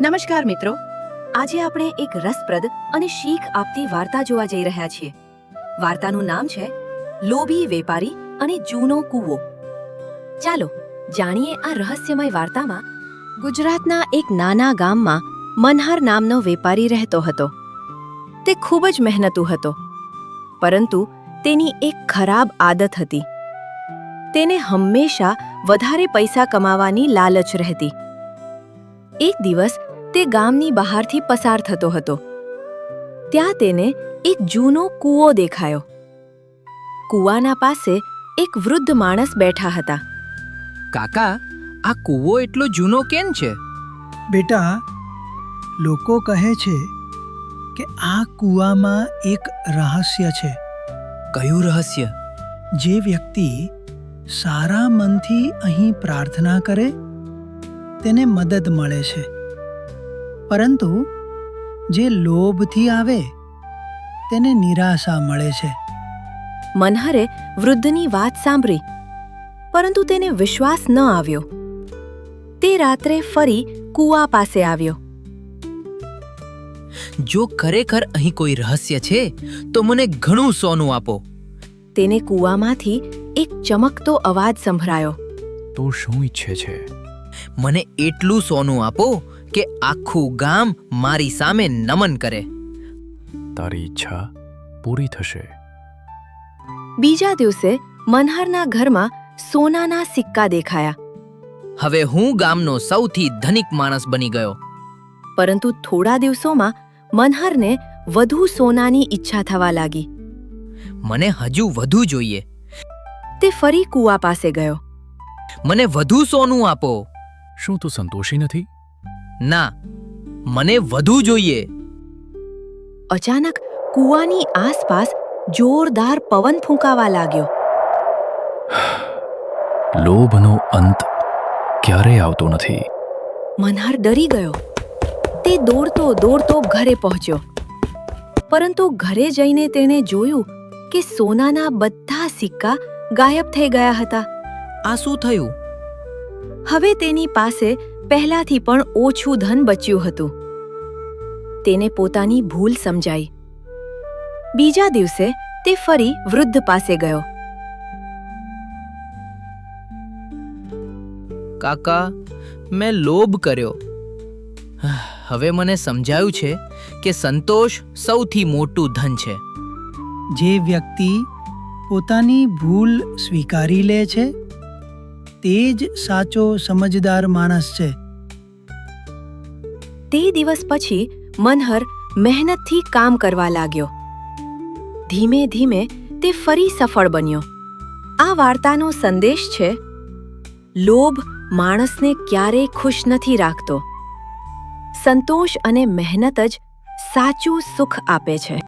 નમસ્કાર મિત્રો, આજે આપણે એક રસપ્રદ અને શીખ આપતી વાર્તા જોવા જઈ રહ્યા છીએ. વાર્તાનું નામ છે લોભી વેપારી અને જૂનો કૂવો. ચાલો જાણીએ આ રહસ્યમય વાર્તામાં. ગુજરાતના એક નાના ગામમાં મનહર નામનો વેપારી રહેતો હતો. તે ખૂબ જ મહેનતુ હતો, પરંતુ તેની એક ખરાબ આદત હતી. તેને હંમેશા વધારે પૈસા કમાવાની લાલચ રહેતી. એક દિવસ તે ગામની બહારથી પસાર થતો હતો. ત્યાં તેને એક જૂનો કૂવો દેખાયો. કૂવાના પાસે એક વૃદ્ધ માણસ બેઠા હતા. કાકા, આ કૂવો એટલો જૂનો કેમ છે? બેટા, લોકો કહે છે કે આ કૂવામાં એક રહસ્ય છે. કયું રહસ્ય? જે વ્યક્તિ સારા મનથી અહીં પ્રાર્થના કરે તેને મદદ મળે છે, પરંતુ જે લોભથી આવે તેને નિરાશા મળે છે. મનહરે વૃદ્ધની વાત સાંભળી, પરંતુ તેને વિશ્વાસ ન આવ્યો. તે રાત્રે ફરી કૂવા પાસે આવ્યો. જો ખરેખર અહીં કોઈ રહસ્ય છે તો મને ઘણું સોનું આપો. તેને કૂવામાંથી એક ચમકતો અવાજ સંભળાયો. તો શું ઈચ્છે છે? મને એટલું સોનું આપો કે આખું ગામ મારી સામે નમન કરે. તારી ઈચ્છા પૂરી થશે. બીજા દિવસે મનહરના ઘરમાં સોનાના સિક્કા દેખાયા. હવે હું ગામનો સૌથી ધનિક માણસ બની ગયો. પરંતુ થોડા દિવસોમાં મનહરને વધુ સોનાની ઈચ્છા થવા લાગી. મને હજુ વધુ જોઈએ. તે ફરી કૂવા પાસે ગયો. મને વધુ સોનું આપો. શું તું સંતોષી નથી? ના, મને વધુ જોઈએ. અચાનક કૂવાની આસપાસ જોરદાર પવન ફૂંકાવા લાગ્યો. લોભનો અંત ક્યારેય આવતો નથી. મનહર ડરી ગયો. તે દોડતો ઘરે પહોંચ્યો. પરંતુ ઘરે જઈને તેણે જોયું કે સોનાના બધા સિક્કા ગાયબ થઈ ગયા હતા. આ શું થયું? હવે તેની પાસે પહેલાથી પણ ઓછું ધન બચ્યું હતું. તેને પોતાની ભૂલ સમજાઈ. બીજા દિવસે તે ફરી વૃદ્ધ પાસે ગયો. કાકા, મેં લોભ કર્યો. હવે મને સમજાયું છે કે સંતોષ સૌથી મોટું ધન છે. જે વ્યક્તિ પોતાની ભૂલ સ્વીકારી લે છે તે જ સાચો સમજદાર માણસ છે. તે દિવસ પછી મનહર મહેનતથી કામ કરવા લાગ્યો. ધીમે ધીમે તે ફરી સફળ બન્યો. આ વાર્તાનો સંદેશ છે: લોભ માણસને ક્યારેય ખુશ નથી રાખતો. સંતોષ અને મહેનત જ સાચું સુખ આપે છે.